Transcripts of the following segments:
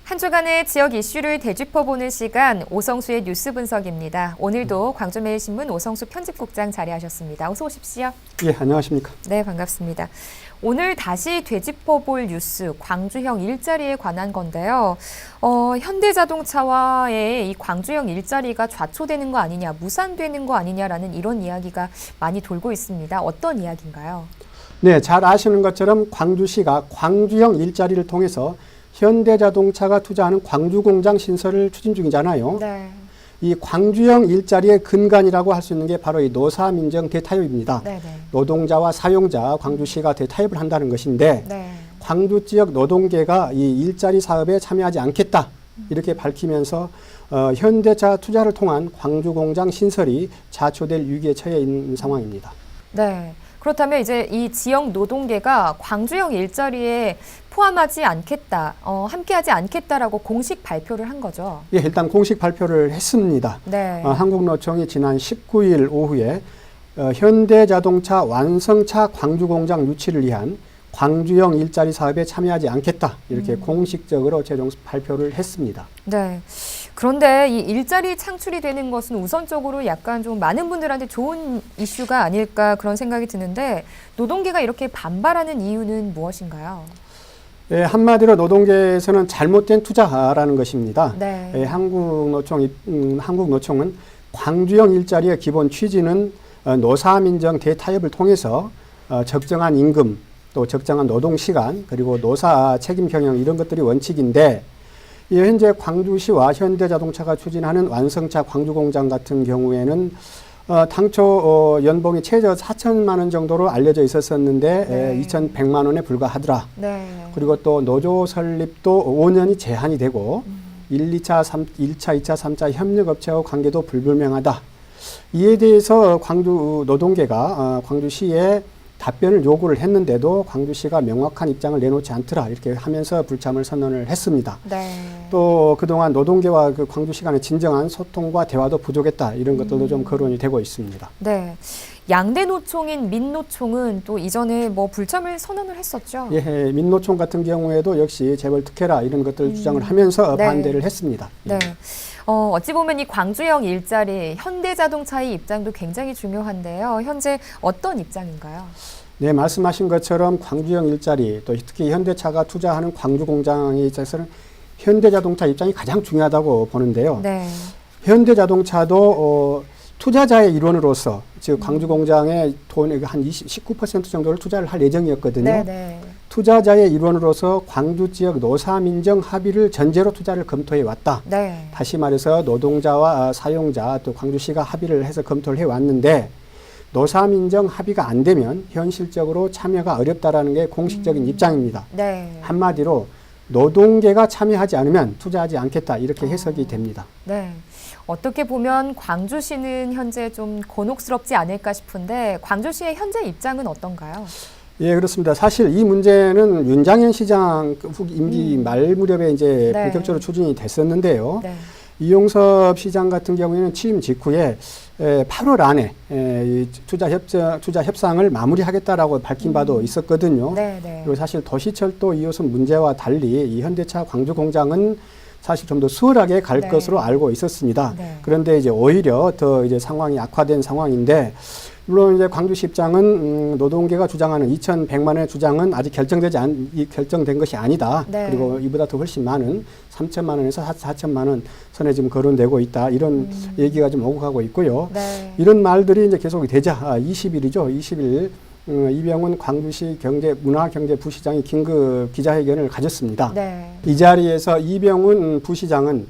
한 주간의 지역 이슈를 되짚어보는 시간 오성수의 뉴스 분석입니다. 오늘도 광주매일신문 오성수 편집국장 자리하셨습니다. 어서 오십시오. 예, 안녕하십니까. 네, 반갑습니다. 오늘 다시 되짚어볼 뉴스 광주형 일자리에 관한 건데요. 현대자동차와의 이 광주형 일자리가 좌초되는 거 아니냐, 무산되는 거 아니냐라는 이런 이야기가 많이 돌고 있습니다. 어떤 이야기인가요? 네, 잘 아시는 것처럼 광주시가 광주형 일자리를 통해서 현대자동차가 투자하는 광주공장 신설을 추진 중이잖아요. 네. 이 광주형 일자리의 근간이라고 할 수 있는 게 바로 이 노사민정 대타협입니다. 네네. 노동자와 사용자, 광주시가 대타협을 한다는 것인데 네. 광주 지역 노동계가 이 일자리 사업에 참여하지 않겠다 이렇게 밝히면서 현대차 투자를 통한 광주공장 신설이 좌초될 위기에 처해 있는 상황입니다. 네. 그렇다면 이제 이 지역 노동계가 광주형 일자리에 포함하지 않겠다, 함께하지 않겠다라고 공식 발표를 한 거죠. 예, 일단 공식 발표를 했습니다. 네. 한국노총이 지난 19일 오후에 현대자동차 완성차 광주공장 유치를 위한 광주형 일자리 사업에 참여하지 않겠다 이렇게 공식적으로 최종 발표를 했습니다. 네. 그런데 이 일자리 창출이 되는 것은 우선적으로 약간 좀 많은 분들한테 좋은 이슈가 아닐까 그런 생각이 드는데 노동계가 이렇게 반발하는 이유는 무엇인가요? 예, 한마디로 노동계에서는 잘못된 투자라는 것입니다. 네. 예, 한국노총은 광주형 일자리의 기본 취지는 노사민정 대타협을 통해서 적정한 임금 또 적정한 노동시간 그리고 노사 책임 경영 이런 것들이 원칙인데 현재 광주시와 현대자동차가 추진하는 완성차 광주공장 같은 경우에는 당초 연봉이 최저 4천만 원 정도로 알려져 있었었는데 네. 2,100만 원에 불과하더라. 네. 그리고 또 노조 설립도 5년이 제한이 되고 1차, 2차, 3차 협력업체와 관계도 불분명하다. 이에 대해서 광주 노동계가 광주시에 답변을 요구를 했는데도 광주시가 명확한 입장을 내놓지 않더라 이렇게 하면서 불참을 선언을 했습니다. 네. 또 그동안 노동계와 그 광주시 간의 진정한 소통과 대화도 부족했다 이런 것들도 좀 거론이 되고 있습니다. 네. 양대 노총인 민노총은 또 이전에 뭐 불참을 선언을 했었죠. 예, 민노총 같은 경우에도 역시 재벌 특혜라 이런 것들을 주장을 하면서 네. 반대를 했습니다. 네. 어찌 보면 이 광주형 일자리, 현대자동차의 입장도 굉장히 중요한데요. 현재 어떤 입장인가요? 네, 말씀하신 것처럼 광주형 일자리, 또 특히 현대차가 투자하는 광주 공장에 있어서는 현대자동차 입장이 가장 중요하다고 보는데요. 네. 현대자동차도 투자자의 일원으로서 즉 광주 공장에 돈의 한 19% 정도를 투자를 할 예정이었거든요. 네네. 투자자의 일원으로서 광주 지역 노사민정 합의를 전제로 투자를 검토해 왔다. 네. 다시 말해서 노동자와 사용자 또 광주시가 합의를 해서 검토를 해왔는데 노사민정 합의가 안 되면 현실적으로 참여가 어렵다라는 게 공식적인 입장입니다. 네. 한마디로 노동계가 참여하지 않으면 투자하지 않겠다 이렇게 해석이 됩니다. 네. 어떻게 보면 광주시는 현재 좀 곤혹스럽지 않을까 싶은데 광주시의 현재 입장은 어떤가요? 예, 그렇습니다. 사실 이 문제는 윤장현 시장 임기 말 무렵에 이제 네. 본격적으로 추진이 됐었는데요. 네. 이용섭 시장 같은 경우에는 취임 직후에 8월 안에 이 투자 협상을 마무리하겠다라고 밝힌 바도 있었거든요. 네, 네. 그리고 사실 도시철도 2호선 문제와 달리 이 현대차 광주 공장은 사실 좀 더 수월하게 갈 네. 것으로 알고 있었습니다. 네. 그런데 이제 오히려 더 이제 상황이 악화된 상황인데 물론 이제 광주시 입장은 노동계가 주장하는 2,100만 원의 주장은 아직 결정된 것이 아니다. 네. 그리고 이보다 더 훨씬 많은 3천만 원에서 4천만 원 선에 지금 거론되고 있다. 이런 얘기가 좀 오고 가고 있고요. 네. 이런 말들이 이제 계속이 되자 20일이죠. 20일 이병훈 광주시 문화경제부시장이 긴급 기자회견을 가졌습니다. 네. 이 자리에서 이병훈 부시장은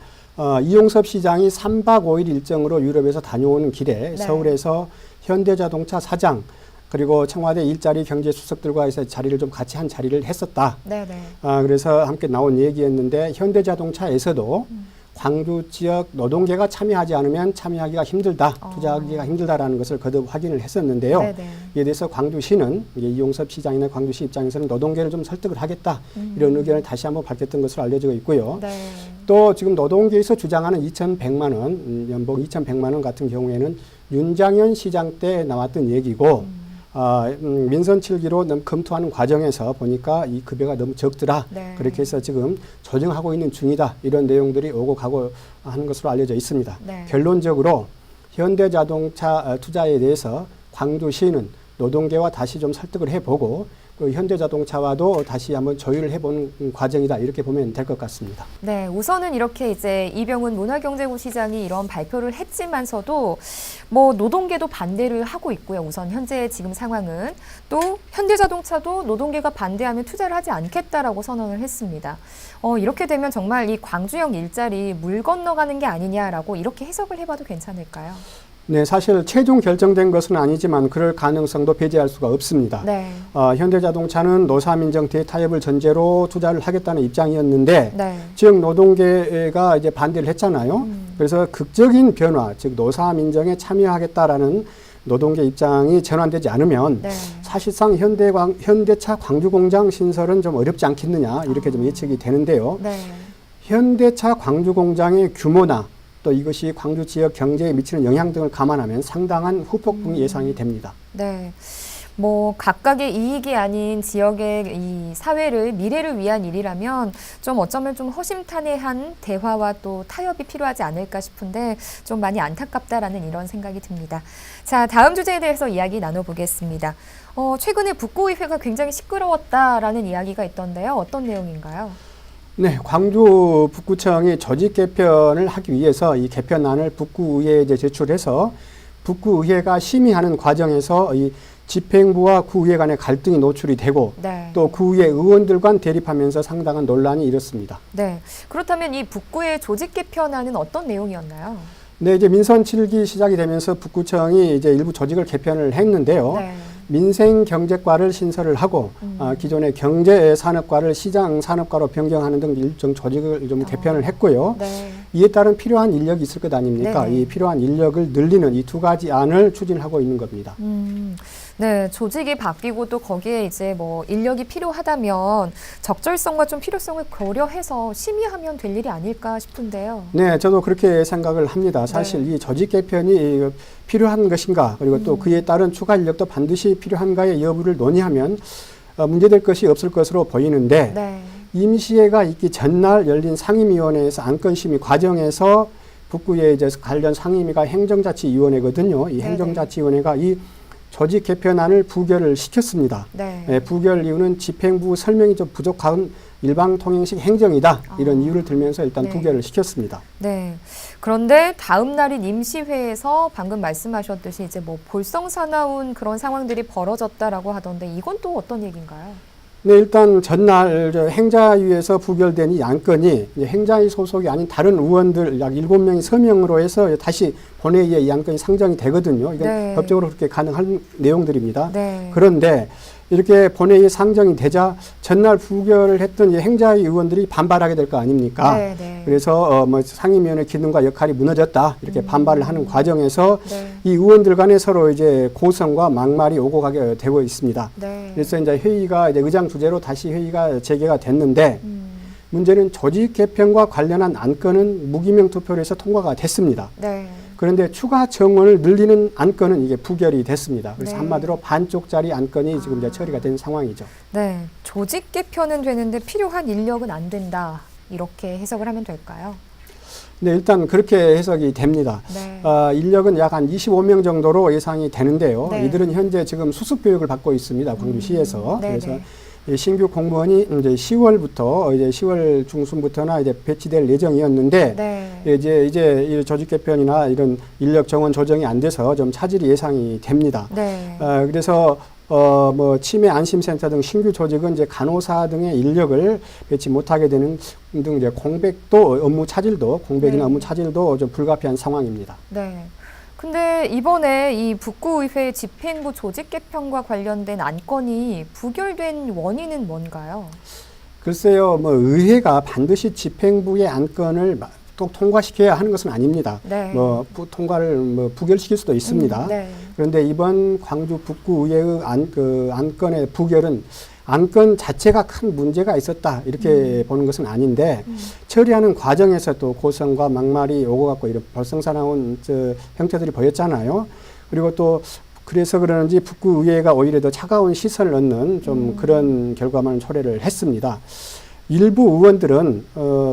이용섭 시장이 3박 5일 일정으로 유럽에서 다녀오는 길에 네. 서울에서 현대자동차 사장 그리고 청와대 일자리 경제수석들과 해서 자리를 좀 같이 한 자리를 했었다. 네, 네. 그래서 함께 나온 얘기였는데 현대자동차에서도 광주 지역 노동계가 참여하지 않으면 참여하기가 힘들다, 투자하기가 힘들다라는 것을 거듭 확인을 했었는데요. 네네. 이에 대해서 광주시는 이용섭 시장이나 광주시 입장에서는 노동계를 좀 설득을 하겠다 이런 의견을 다시 한번 밝혔던 것으로 알려지고 있고요. 네. 또 지금 노동계에서 주장하는 2,100만 원, 연봉 2,100만 원 같은 경우에는 윤장현 시장 때 나왔던 얘기고 민선 7기로 검토하는 과정에서 보니까 이 급여가 너무 적더라. 네. 그렇게 해서 지금 조정하고 있는 중이다. 이런 내용들이 오고 가고 하는 것으로 알려져 있습니다. 네. 결론적으로 현대자동차 투자에 대해서 광주시는 노동계와 다시 좀 설득을 해보고 그 현대자동차와도 다시 한번 조율을 해보는 과정이다. 이렇게 보면 될 것 같습니다. 네, 우선은 이렇게 이제 이병훈 문화경제부 시장이 이런 발표를 했지만서도 뭐 노동계도 반대를 하고 있고요. 우선 현재 지금 상황은 또 현대자동차도 노동계가 반대하면 투자를 하지 않겠다라고 선언을 했습니다. 이렇게 되면 정말 이 광주형 일자리 물 건너가는 게 아니냐라고 이렇게 해석을 해봐도 괜찮을까요? 네, 사실 최종 결정된 것은 아니지만 그럴 가능성도 배제할 수가 없습니다. 네. 현대자동차는 노사민정 대타협을 전제로 투자를 하겠다는 입장이었는데 네. 지역 노동계가 이제 반대를 했잖아요. 그래서 극적인 변화, 즉 노사민정에 참여하겠다라는 노동계 입장이 전환되지 않으면 네. 사실상 현대차 광주공장 신설은 좀 어렵지 않겠느냐 이렇게 좀 예측이 되는데요. 네. 현대차 광주공장의 규모나 또 이것이 광주 지역 경제에 미치는 영향 등을 감안하면 상당한 후폭풍이 예상이 됩니다. 네. 뭐 각각의 이익이 아닌 지역의 이 사회를 미래를 위한 일이라면 좀 어쩌면 좀 허심탄회한 대화와 또 타협이 필요하지 않을까 싶은데 좀 많이 안타깝다라는 이런 생각이 듭니다. 자, 다음 주제에 대해서 이야기 나눠보겠습니다. 최근에 북구의회가 굉장히 시끄러웠다라는 이야기가 있던데요. 어떤 내용인가요? 네, 광주 북구청이 조직 개편을 하기 위해서 이 개편안을 북구의회에 이제 제출해서 북구의회가 심의하는 과정에서 이 집행부와 구의회 간의 갈등이 노출이 되고 네. 또 구의회 의원들 간 대립하면서 상당한 논란이 일었습니다. 네. 그렇다면 이 북구의 조직 개편안은 어떤 내용이었나요? 네, 이제 민선 7기 시작이 되면서 북구청이 이제 일부 조직을 개편을 했는데요. 네. 민생경제과를 신설을 하고 기존의 경제산업과를 시장산업과로 변경하는 등 일정 조직을 좀 개편을 했고요. 네. 이에 따른 필요한 인력이 있을 것 아닙니까? 네네. 이 필요한 인력을 늘리는 이 두 가지 안을 추진하고 있는 겁니다. 네, 조직이 바뀌고 또 거기에 이제 뭐 인력이 필요하다면 적절성과 좀 필요성을 고려해서 심의하면 될 일이 아닐까 싶은데요. 네, 저도 그렇게 생각을 합니다. 사실 이 조직 개편이 필요한 것인가, 그리고 또 그에 따른 추가 인력도 반드시 필요한가의 여부를 논의하면 문제될 것이 없을 것으로 보이는데 네. 임시회가 있기 전날 열린 상임위원회에서 안건심의 과정에서 북구의 이제 관련 상임위가 행정자치위원회거든요. 이 네네. 행정자치위원회가 이 조직 개편안을 부결을 시켰습니다. 네. 부결 이유는 집행부 설명이 좀 부족한 일방통행식 행정이다. 이런 이유를 들면서 일단 네. 부결을 시켰습니다. 네. 그런데 다음 날인 임시회에서 방금 말씀하셨듯이 이제 뭐 볼썽사나운 그런 상황들이 벌어졌다라고 하던데 이건 또 어떤 얘기인가요? 네, 일단 전날 행자위에서 부결된 이 안건이 이제 행자위 소속이 아닌 다른 의원들 약 7명이 서명으로 해서 다시 본회의에 이 안건이 상정이 되거든요. 이건 네. 법적으로 그렇게 가능한 내용들입니다. 네. 그런데 이렇게 본회의에 상정이 되자 전날 부결을 했던 이 행자위 의원들이 반발하게 될 거 아닙니까? 네, 네. 그래서 뭐 상임위원회 기능과 역할이 무너졌다 이렇게 반발을 하는 과정에서 네. 이 의원들 간에 서로 이제 고성과 막말이 오고 가게 되고 있습니다. 네. 그래서 이제 회의가 이제 의장 주재로 다시 회의가 재개가 됐는데 문제는 조직 개편과 관련한 안건은 무기명 투표로 해서 통과가 됐습니다. 네. 그런데 추가 정원을 늘리는 안건은 이게 부결이 됐습니다. 그래서 네. 한마디로 반쪽짜리 안건이 지금 이제 처리가 된 상황이죠. 네. 조직 개편은 되는데 필요한 인력은 안 된다. 이렇게 해석을 하면 될까요? 네, 일단 그렇게 해석이 됩니다. 네. 인력은 약 한 25명 정도로 예상이 되는데요. 네. 이들은 현재 지금 수습 교육을 받고 있습니다. 광주시에서. 네, 그래서 네. 이 신규 공무원이 이제 10월부터 이제 10월 중순부터나 이제 배치될 예정이었는데 네. 이제 이 조직 개편이나 이런 인력 정원 조정이 안 돼서 좀 차질이 예상이 됩니다. 네. 그래서 뭐 치매 안심센터 등 신규 조직은 이제 간호사 등의 인력을 배치 못하게 되는 등 이제 공백도 업무 차질도 공백이나 네. 업무 차질도 좀 불가피한 상황입니다. 네. 근데 이번에 이 북구의회 집행부 조직 개편과 관련된 안건이 부결된 원인은 뭔가요? 글쎄요, 뭐 의회가 반드시 집행부의 안건을 또 통과시켜야 하는 것은 아닙니다. 네. 뭐 통과를 뭐 부결시킬 수도 있습니다. 네. 그런데 이번 광주 북구의회의 안건의 부결은 안건 자체가 큰 문제가 있었다 이렇게 보는 것은 아닌데 처리하는 과정에서 또 고성과 막말이 오고 갔고 이런 벌성사나운 형태들이 보였잖아요. 그리고 또 그래서 그러는지 북구의회가 오히려 더 차가운 시선을 얻는 좀 그런 결과만 초래를 했습니다. 일부 의원들은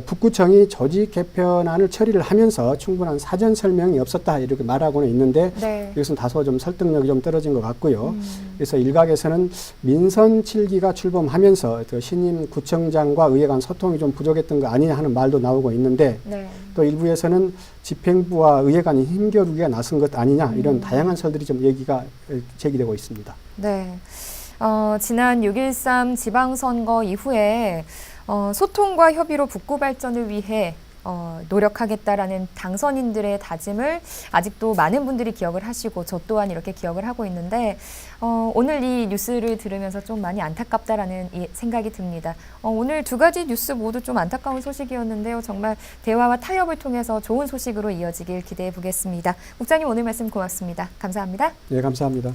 북구청이 조직 개편안을 처리를 하면서 충분한 사전 설명이 없었다 이렇게 말하고는 있는데 네. 이것은 다소 좀 설득력이 좀 떨어진 것 같고요. 그래서 일각에서는 민선 7기가 출범하면서 그 신임 구청장과 의회 간 소통이 좀 부족했던 거 아니냐 하는 말도 나오고 있는데 네. 또 일부에서는 집행부와 의회 간의 힘겨루기가 나선 것 아니냐 이런 다양한 설들이 좀 얘기가 제기되고 있습니다. 네. 지난 6.13 지방선거 이후에 소통과 협의로 북구 발전을 위해 노력하겠다라는 당선인들의 다짐을 아직도 많은 분들이 기억을 하시고 저 또한 이렇게 기억을 하고 있는데 오늘 이 뉴스를 들으면서 좀 많이 안타깝다라는 생각이 듭니다. 오늘 두 가지 뉴스 모두 좀 안타까운 소식이었는데요. 정말 대화와 타협을 통해서 좋은 소식으로 이어지길 기대해 보겠습니다. 국장님 오늘 말씀 고맙습니다. 감사합니다. 네, 감사합니다.